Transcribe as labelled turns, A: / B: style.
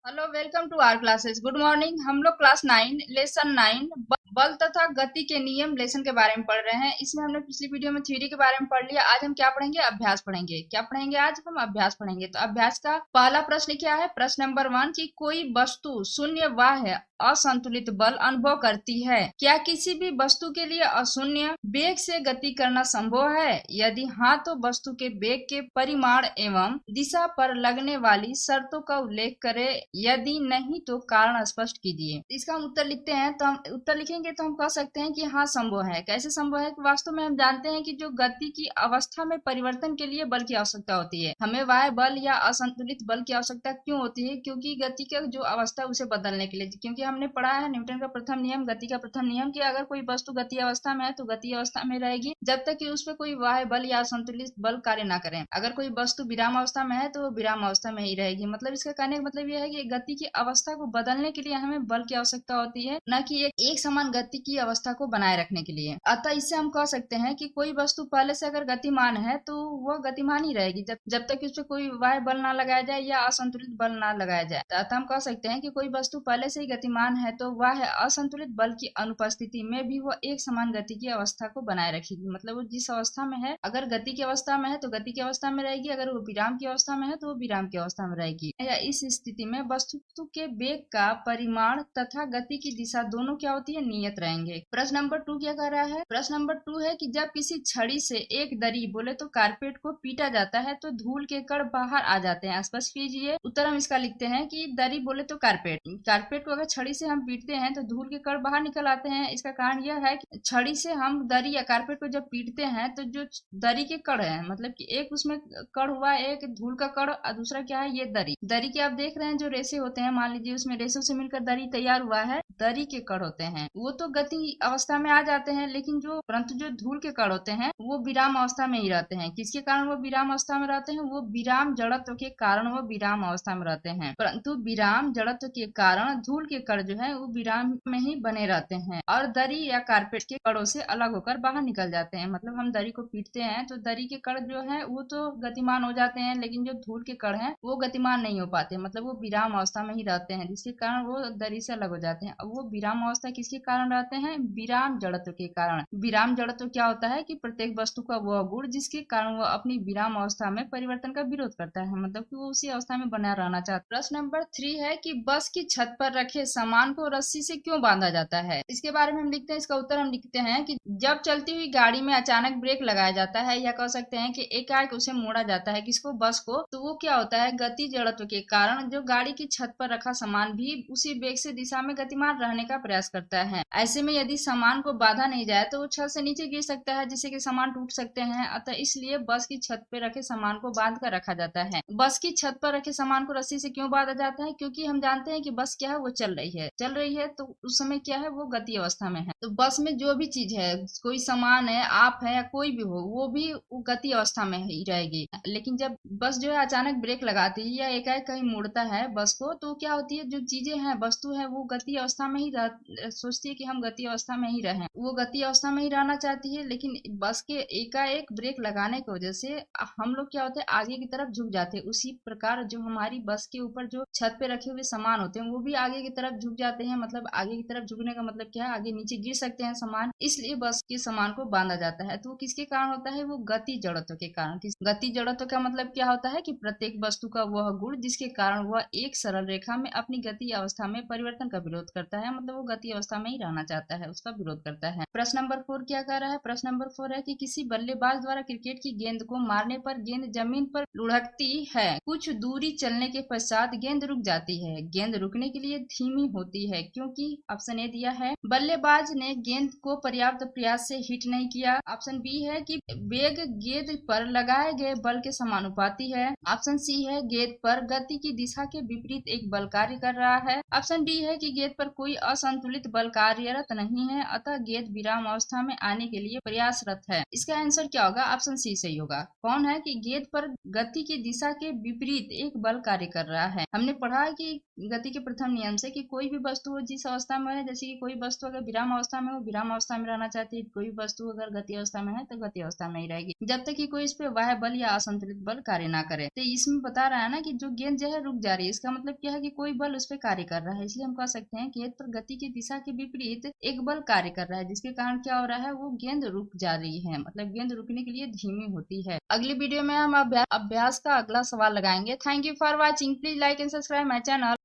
A: Hello, welcome to our classes. Good morning. हम लोग class 9 lesson 9 बल तथा गति के नियम लेसन के बारे में पढ़ रहे हैं। इसमें हमने पिछली वीडियो में थ्योरी के बारे में पढ़ लिया। आज हम क्या पढ़ेंगे? अभ्यास पढ़ेंगे। क्या पढ़ेंगे? आज हम अभ्यास पढ़ेंगे। तो अभ्यास का पहला प्रश्न क्या है? प्रश्न नंबर 1 कि कोई वस्तु शून्य बाह्य असंतुलित बल अनुभव करती है। क्या किसी भी वस्तु के लिए अशून्य वेग से गति करना संभव है? यदि हाँ, तो वस्तु के वेग के परिमाण एवं दिशा पर लगने वाली शर्तों का उल्लेख करें। यदि नहीं तो कारण स्पष्ट कीजिए। इसका हम उत्तर लिखते हैं। तो हम उत्तर लिखेंगे तो हम कह सकते हैं कि हाँ, संभव है। कैसे संभव है? कि वास्तव में हम जानते हैं कि जो गति की अवस्था में परिवर्तन के लिए बल की आवश्यकता होती है। हमें वाह्य बल या असंतुलित बल की आवश्यकता क्यों होती है? क्योंकि गति का जो अवस्था है उसे बदलने के लिए। क्योंकि हमने पढ़ा है न्यूटन का प्रथम नियम, गति का प्रथम नियम, कि अगर कोई वस्तु गति अवस्था में है तो गति अवस्था में रहेगी जब तक कि उस पर कोई वाह्य बल या असंतुलित बल कार्य ना करे। अगर कोई वस्तु विराम अवस्था में है तो वो विराम अवस्था में ही रहेगी। मतलब इसका कहने का मतलब यह है कि गति की अवस्था को बदलने के लिए हमें बल की आवश्यकता होती है, न कि एक समान गति की अवस्था को बनाए रखने के लिए। अतः इससे हम कह सकते हैं कि कोई वस्तु पहले से अगर गतिमान है तो वह गतिमान ही रहेगी जब तक उस पर कोई वाह्य बल ना लगाया जाए या असंतुलित बल ना लगाया जाए। अतः हम कह सकते हैं कि कोई वस्तु पहले से ही गतिमान है तो वाह्य असंतुलित बल की अनुपस्थिति में भी वह एक समान गति की अवस्था को बनाए रखेगी। मतलब वो जिस अवस्था में है, अगर गति की अवस्था में है तो गति की अवस्था में रहेगी, अगर वो विराम की अवस्था में है तो वो विराम की अवस्था में रहेगी। या इस स्थिति में वस्तु के वेग का परिमाण तथा गति की दिशा दोनों क्या होती है? नियत रहेंगे। प्रश्न नंबर 2 क्या कर रहा है? प्रश्न नंबर 2 है कि जब किसी छड़ी से एक दरी, बोले तो कारपेट को पीटा जाता है तो धूल के कण बाहर आ जाते हैं। स्पष्ट कीजिए। उत्तर हम इसका लिखते हैं कि दरी बोले तो कारपेट को अगर छड़ी से हम पीटते हैं तो धूल के कण बाहर निकल आते हैं। इसका कारण यह है कि छड़ी से हम दरी या कारपेट को जब पीटते हैं तो जो दरी के कण है, मतलब कि एक उसमें कण हुआ, एक धूल का कण और दूसरा क्या है? ये दरी के आप देख रहे हैं जो रेसे होते हैं, मान लीजिए उसमें रेसों से मिलकर दरी तैयार हुआ है, दरी के कण होते हैं। वो तो गति अवस्था में आ जाते हैं, लेकिन परंतु जो धूल के कण होते हैं वो विराम अवस्था में ही रहते हैं। किसके कारण वो विराम अवस्था में रहते हैं? वो विराम जड़त्व के कारण वो विराम अवस्था में रहते हैं। परंतु विराम जड़त्व के कारण धूल के कण जो है वो विराम में ही बने रहते हैं और दरी या कारपेट के कणों से अलग होकर बाहर निकल जाते हैं। मतलब हम दरी को पीटते हैं तो दरी के कण जो है वो तो गतिमान हो जाते हैं, लेकिन जो धूल के कण हैं वो गतिमान नहीं हो पाते। मतलब वो विराम अवस्था में ही रहते हैं, जिसके कारण वो दरी से अलग हो जाते हैं। अब वो विराम अवस्था किसके कारण रहते हैं? विराम जड़त्व के कारण। विराम जड़त्व क्या होता है? कि प्रत्येक वस्तु का वह गुण जिसके कारण वह अपनी विराम अवस्था में परिवर्तन का विरोध करता है, मतलब कि वो उसी अवस्था में बना रहना चाहता है। प्रश्न नंबर 3 है कि बस की छत पर रखे सामान को रस्सी से क्यों बांधा जाता है? इसके बारे में हम लिखते हैं। इसका उत्तर हम लिखते हैं कि जब चलती हुई गाड़ी में अचानक ब्रेक लगाया जाता है, या कह सकते हैं कि एकाएक उसे मोड़ा जाता है, किसको? बस को, तो वो क्या होता है? गति जड़त्व के कारण जो गाड़ी की छत पर रखा सामान भी उसी वेग से दिशा में गतिमान रहने का प्रयास करता है। ऐसे में यदि सामान को बांधा नहीं जाए तो वो छत से नीचे गिर सकता है, जिससे कि सामान टूट सकते हैं। अतः इसलिए बस की छत पर रखे सामान को बांध कर रखा जाता है। बस की छत पर रखे सामान को रस्सी से क्यों बांधा जाता है? क्योंकि हम जानते हैं कि बस क्या है? वो चल रही है तो उस समय क्या है? वो गति अवस्था में है। तो बस में जो भी चीज है, कोई सामान है, आप है या कोई भी हो, वो भी गति अवस्था में ही रहेगी। लेकिन जब बस जो है अचानक ब्रेक लगाती है या एकाएक कहीं मुड़ता है बस को, तो क्या होती है? जो चीजें हैं, वस्तु है, वो गति अवस्था में ही सोचती है कि हम गति अवस्था में ही रहें। वो गति अवस्था में ही रहना चाहती है, लेकिन बस के एकाएक ब्रेक लगाने की वजह से हम लोग क्या होते हैं? आगे की तरफ झुक जाते हैं। उसी प्रकार जो हमारी बस के ऊपर जो छत पे रखे हुए सामान होते हैं वो भी आगे की तरफ झुक जाते हैं। मतलब आगे की तरफ झुकने का मतलब क्या है? आगे नीचे गिर सकते हैं सामान, इसलिए बस के सामान को बांधा जाता है। तो वो किसके कारण होता है? वो गति जड़त्व के कारण। गति जड़त्व का मतलब क्या होता है? कि प्रत्येक वस्तु का वह गुण जिसके कारण वह एक सरल रेखा में अपनी गति अवस्था में परिवर्तन का विरोध करता है। मतलब वो गति अवस्था में ही रहना चाहता है, उसका विरोध करता है। प्रश्न नंबर 4 क्या कह रहा है? प्रश्न नंबर 4 है कि किसी बल्लेबाज द्वारा क्रिकेट की गेंद को मारने पर गेंद जमीन पर लुढ़कती है। कुछ दूरी चलने के पश्चात गेंद रुक जाती है। गेंद रुकने के लिए धीमी होती है क्योंकि ऑप्शन ए दिया है बल्लेबाज ने गेंद को पर्याप्त प्रयास से हिट नहीं किया। ऑप्शन बी है कि वेग गेंद पर लगाए गए बल के समानुपाती है। ऑप्शन सी है गेंद पर गति की दिशा के विपरीत एक बल कार्य कर रहा है। ऑप्शन डी है कि गेंद पर कोई असंतुलित बल कार्य कार्यरत नहीं है, अतः गेंद विराम अवस्था में आने के लिए प्रयासरत है। इसका आंसर क्या होगा? ऑप्शन सी सही होगा। कौन है कि गेंद पर गति की दिशा के विपरीत एक बल कार्य कर रहा है। हमने पढ़ा है कि गति के प्रथम नियम से कि कोई भी वस्तु हो जिस अवस्था में है, जैसे कि कोई वस्तु अगर विराम अवस्था में हो, विराम अवस्था में रहना चाहती है, कोई वस्तु अगर गति अवस्था में है तो गति अवस्था में ही रहेगी, जब तक कि कोई इस पे बाह्य बल या असंतुलित बल कार्य ना करे। तो इसमें बता रहा है ना कि जो गेंद जो है रुक जा रही है, इसका मतलब क्या है कि कोई बल उस पर कार्य कर रहा है। इसलिए हम कह सकते हैं गेंद पर गति की दिशा के विपरीत एक बल कार्य कर रहा है, जिसके कारण क्या हो रहा है, वो गेंद रुक जा रही है, मतलब गेंद रुकने के लिए धीमी होती है। अगली वीडियो में हम अभ्यास का अगला सवाल लगाएंगे। Thank you for watching. Please like and subscribe my channel.